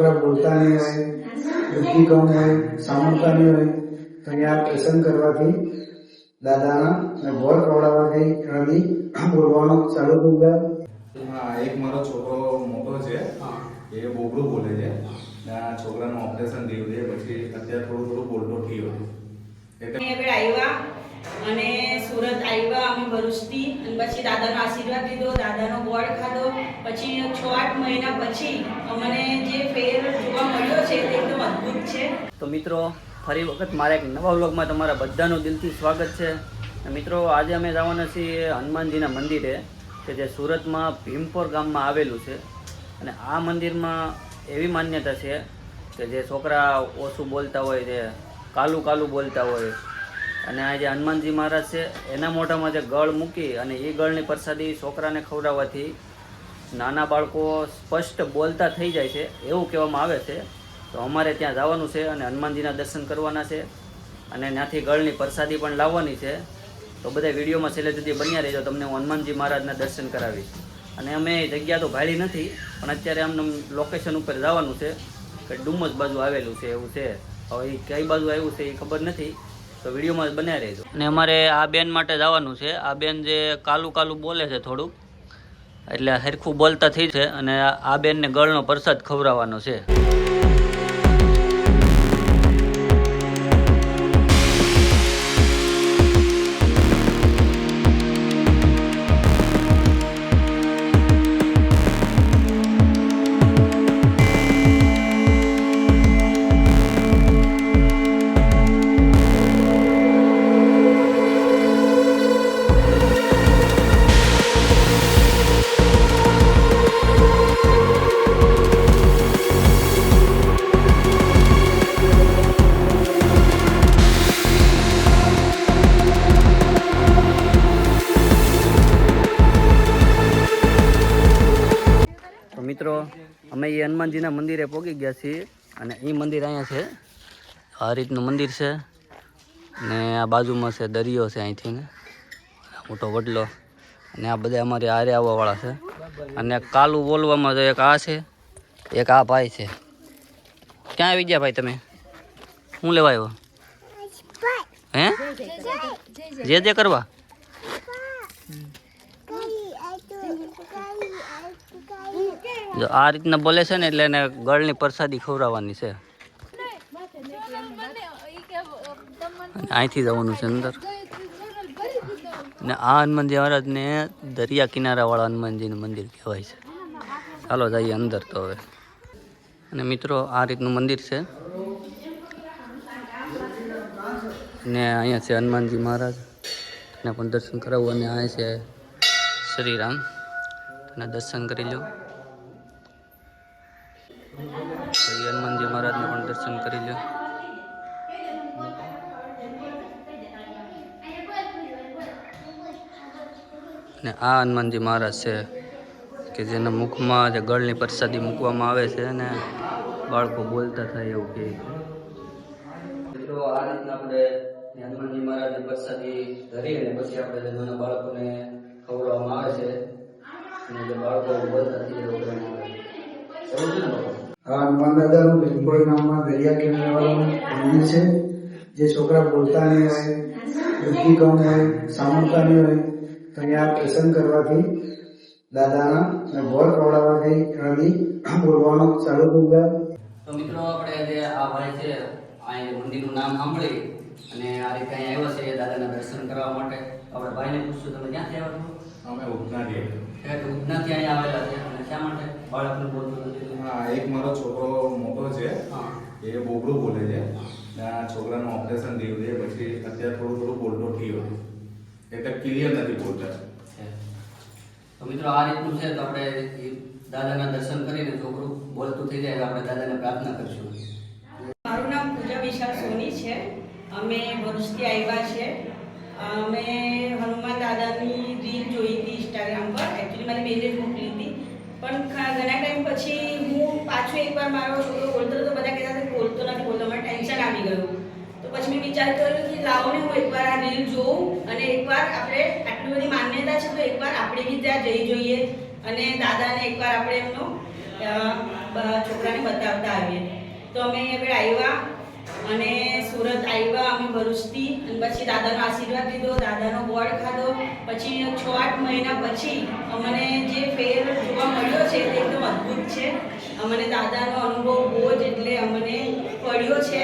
बोलता नहीं है, बुद्धि कम है, सामर्थ्य नहीं है, तो यहाँ दर्शन करवाથી દાદાના ને ગોળ ખવડાવવાથી એનાથી બોલવાનું ચાલુ થઈ જાય. હા, એક મારો છોકરો મોટો છે, એ બોબડું બોલે છે. આ છોકરાનું ઓપરેશન થયું છે, પછી અત્યારે થોડું બોલતો થયો છે. એટલે આવ્યા અને સુરત આવ્યા અમે ભરૂચથી, અને પછી દાદાનો આશીર્વાદ લીધો, દાદાનો ગોળ ખાધો. પછી 6-8 મહિના પછી અમને જે ફેર જોવા મળ્યો છે તે એકદમ અદ્ભુત છે. તો મિત્રો, ફરી વખત મારા એક નવા વ્લોગમાં તમારા બધાનું દિલથી સ્વાગત છે. મિત્રો, આજે અમે જવાના છીએ હનુમાનજીના મંદિરે, કે જે સુરતમાં ભીમપોર ગામમાં આવેલું છે. અને આ મંદિરમાં એવી માન્યતા છે કે જે છોકરા ઓછું બોલતા હોય, જે કાલું કાલું બોલતા હોય, અને આ જે હનુમાનજી મહારાજ છે એના મોઢામાં જે ગળ મૂકી અને એ ગળની પ્રસાદી છોકરાને ખવડાવવાથી નાના બાળકો સ્પષ્ટ બોલતા થઈ જાય છે એવું કહેવામાં આવે છે. તો અમારે ત્યાં જવાનું છે અને હનુમાનજીના દર્શન કરવાના છે, અને ત્યાંથી ગળની પ્રસાદી પણ લાવવાની છે. તો બધા વિડીયોમાં છેલ્લે સુધી બન્યા રહેજો, તમને હું હનુમાનજી મહારાજના દર્શન કરાવીશ. અને અમે જગ્યા તો ભાળી નથી, પણ અત્યારે અમને લોકેશન ઉપર જવાનું છે કે ડુમસ બાજુ આવેલું છે એવું છે. હવે એ કઈ બાજુ આવ્યું છે એ ખબર નથી, તો વિડીયોમાં બન્યા રહેજો. અને અમારે આ બેન માટે જવાનું છે. આ બેન જે કાલું કાલું બોલે છે થોડુંક, એટલે હરખું બોલતા થઈ છે, અને આ બેનને ગળનો પ્રસાદ ખવડાવવાનો છે. મિત્રો, અમે એ હનુમાનજીના મંદિરે પહોંચી ગયા છીએ, અને એ મંદિર અહીંયા છે. આ રીતનું મંદિર છે, ને આ બાજુમાં છે દરિયો છે અહીંથી ને મોટો વડલો, અને આ બધા અમારી હારે આવવાવાળા છે. અને કાલું બોલવામાં તો એક આ છે, એક આ ભાઈ છે. ક્યાં આવી ગયા ભાઈ તમે? શું લેવા આવ્યો? હે? જે કરવા? જો આ રીતના બોલે છે ને, એટલે એને ગળની પ્રસાદી ખવડાવવાની છે. અહીંથી જવાનું છે અંદર. ને આ હનુમાનજી મહારાજને દરિયા કિનારાવાળા હનુમાનજીનું મંદિર કહેવાય છે. ચાલો જઈએ અંદર તો હવે. અને મિત્રો, આ રીતનું મંદિર છે, ને અહીંયા છે હનુમાનજી મહારાજ, એને પણ દર્શન કરાવવું. અને આ છે શ્રીરામ, એના દર્શન કરી લો. શ્રી હનુમાનજી મહારાજને પણ દર્શન કરી લો. અને આ હનુમાનજી મહારાજ છે કે જેના મુખમાં જે ગળની પ્રસાદી મૂકવામાં આવે છે, અને બાળકો બોલતા થાય એવું કહે. મિત્રો, આ રીતના આપણે હનુમાનજી મહારાજની પ્રસાદી ધરી અને પછી આપણે નાના બાળકોને ખવડાવવામાં આવે છે, અને જે બાળકો બોલતા થઈ એવું કરવામાં આવે છે. એવું છે ને બાળકો? આ હનુમાન દાદાનું ભીમપોર ગામમાં દરિયા કિનારાવાળું મંદિર છે. જે છોકરા બોલતા નહીં હોય, બુદ્ધિ કમ હોય, સામર્થ્ય નહીં હોય, તો અહીંયા દર્શન કરવાથી દાદાના ને ગોળ ખવડાવવાથી એનાથી બોલવાનું ચાલુ થઈ જાય. તો મિત્રો, આપણે જે આ ભાઈ છે, આ મંદિરનું નામ સાંભળી અને આ રીતે અહીંયા આવ્યા છે દાદાના દર્શન કરવા માટે. આપણે ભાઈને પૂછશું, તમે ક્યાંથી આવ્યા છો? અમે ઉધનાથી. ઉધનાથી અહીંયા આવેલા છે, અને શા માટે બાળકને બોલતું નથી? હા, એક મારો છોકરો મોટો છે, એ બોબડું બોલે છે. આ છોકરાનું ઓપરેશન થયું છે, પછી અત્યારે થોડું બોલતો થયો છે, એટલે ક્લિયર નથી બોલતા. તો મિત્રો, આ રીતનું છે. તો આપણે દાદાના દર્શન કરીને છોકરું બોલતું થઈ જાય, આપણે દાદાને પ્રાર્થના કરીશું. મારું નામ પૂજા વિશાલ સોની છે. અમે ભરૂચથી આવ્યા છે. અમે હનુમાન દાદાની રીલ જોઈ હતી ઇન્સ્ટાગ્રામ પર. એકચ્યુઅલી મારી બેને જ મોકલી હતી, પણ ઘણા ટાઈમ પછી હું પાછું એકવાર મારો છોકરો બોલતો હતો, બધા કહેતા હતા બોલતો નથી, બોલતો, મને ટેન્શન આવી ગયું. તો પછી મેં વિચાર કર્યો કે લાવો ને હું એકવાર આ રીલ જોઉં, અને એકવાર આપણે આટલી બધી માન્યતા છે તો એકવાર આપણે બી ત્યાં જઈ જોઈએ, અને દાદાને એકવાર આપણે એમનો છોકરાને બતાવતા આવીએ. તો અમે હવે આવ્યા અને સુરત આવ્યા અમે ભરૂચથી, અને પછી દાદાનો આશીર્વાદ લીધો, દાદાનો ગોળ ખાધો. પછી 6-8 મહિના પછી અમને જે ફેર જોવા મળ્યો છે તે એકદમ અદ્ભુત છે. અમને દાદાનો અનુભવ બહુ જ એટલે અમને પડ્યો છે,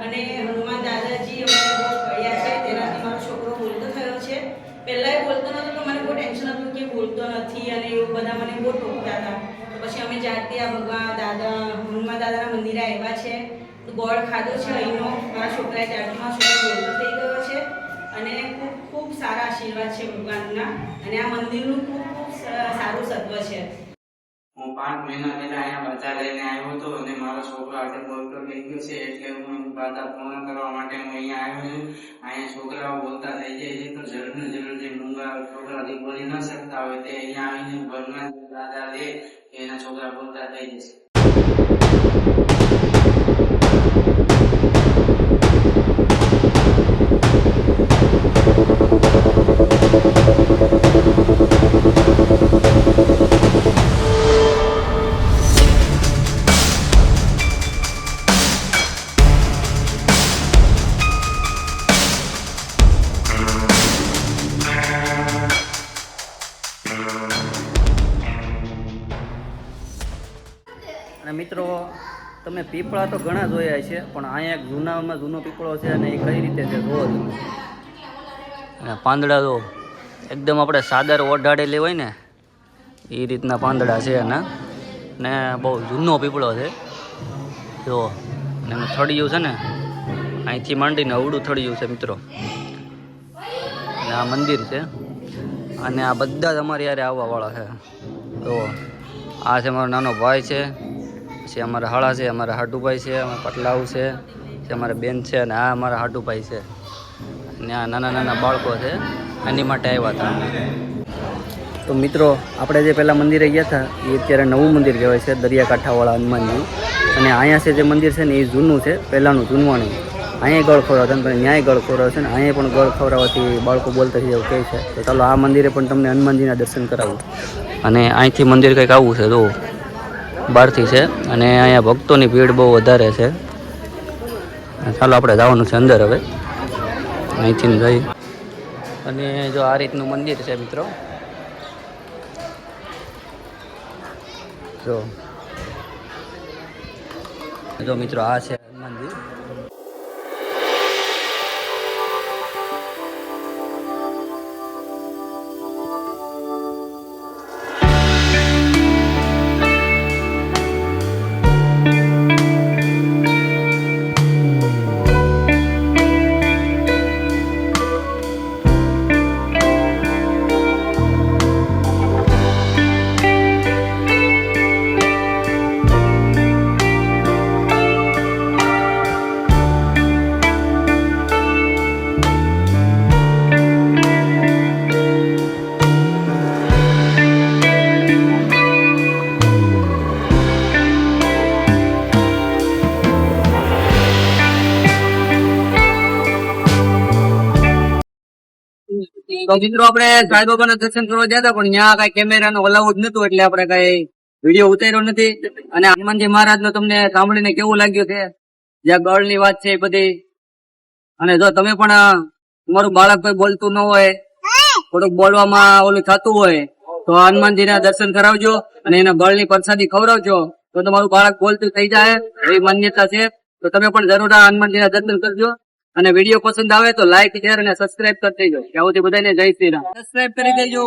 અને હનુમાન દાદાજી અમને બહુ પડ્યા છે. તેનાથી મારો છોકરો બોલતો થયો છે. પહેલાં એ બોલતો નહોતો તો મને બહુ ટેન્શન હતું કે બોલતો નથી, અને એવું બધા મને બહુ ટોકતા હતા. તો પછી અમે જ્યારથી આ ભગવાન દાદા હનુમાન દાદાના મંદિરે આવ્યા છે, તો ગોળ ખાધો છે અહીંનો મારા છોકરાએ, ત્યારથી મારો છોકરો બોલતો થઈ ગયો છે. અને ખૂબ ખૂબ સારા આશીર્વાદ છે ભગવાનના, અને આ મંદિરનું ખૂબ ખૂબ સારું સત્વ છે. હું 5 મહિના પહેલા અહીંયા બાધા લઈને આવ્યો હતો, અને મારો છોકરો આજે બોલતો થઈ ગયો છે, એટલે હું એની બાધા પૂર્ણ કરવા માટે હું અહીંયા આવ્યો છું. અહીંયા છોકરાઓ બોલતા થઈ જાય છે, તો જરૂર ને જરૂર જે મૂંગા છોકરા જે બોલી ન શકતા હોય તે અહીંયા આવીને ભગવાન દાદા લે, એના છોકરા બોલતા થઈ જશે. અને મિત્રો તમે પીપળા તો ઘણા જોયા છે, પણ અહીંયા એક જૂનામાં જૂનો પીપળો છે, અને એ કઈ રીતે છે જોવો તમે. અને પાંદડા જો એકદમ આપણે સાદર ઓઢાડેલી હોય ને એ રીતના પાંદડા છે એના, ને બહુ જૂનો પીપળો છે જો. અને એનું થળિયું છે ને અહીંથી માંડીને અવડું થળિયું છે મિત્રો. અને આ મંદિર છે, અને આ બધા જ અમારે યારે આવવાવાળા છે. તો આ છે મારો નાનો ભાઈ છે, પછી અમારા હાળા છે, અમારા હાટુભાઈ છે, અમારા પટલાવ છે, અમારા બેન છે, અને આ અમારા હાટુભાઈ છે. અને આ નાના નાના બાળકો છે, એની માટે આવ્યા હતા. તો મિત્રો આપણે જે પહેલાં મંદિરે ગયા હતા એ અત્યારે નવું મંદિર કહેવાય છે, દરિયાકાંઠાવાળા હનુમાનજી. અને અહીંયા છે જે મંદિર છે ને એ જૂનું છે, પહેલાંનું જૂનવાણી. અહીંયા ગળ ખવડાવતા ને પણ ન્યાય ગળ ખવડાવે છે, ને અહીંયા પણ ગળ ખવડાવવાથી બાળકો બોલતા થઈ એવું કહે છે. તો ચાલો આ મંદિરે પણ તમને હનુમાનજીના દર્શન કરાવું. અને અહીંથી મંદિર કંઈક આવું છે તો બહારથી છે, અને અહીંયા ભક્તોની ભીડ બહુ વધારે છે. ચાલો આપણે જવાનું છે અંદર હવે, અહીંથી જઈ. અને જો આ રીતનું મંદિર છે મિત્રો, જો મિત્રો આ છે હનુમાનજી. તો મિત્રો આપણે સાંઈ બાબાના દર્શન કરવા ગયા હતા, પણ ત્યાં કઈ કેમેરાનો અલાઉડ નતું, એટલે આપણે કઈ વિડીયો ઉતાર્યો નથી. અને હનુમાનજી મહારાજ નો તમને સાંભળીને કેવું લાગ્યું છે, જ્યાં ગળની વાત છે એ બધી. અને જો તમે પણ તમારું બાળક કોઈ બોલતું ન હોય, થોડુંક બોલવામાં ઓલું થતું હોય, તો હનુમાનજીના દર્શન કરાવજો, અને એના ગળની પ્રસાદી ખવડાવજો, તો તમારું બાળક બોલતું થઈ જાય એવી માન્યતા છે. તો તમે પણ જરૂર આ હનુમાનજીના દર્શન કરજો. અને વિડીયો પસંદ આવે તો લાઈક, શેર અને સબસ્ક્રાઇબ કરી દેજો. ત્યાં સુધી બધાને જય શ્રી રામ. સબસ્ક્રાઇબ કરી દેજો.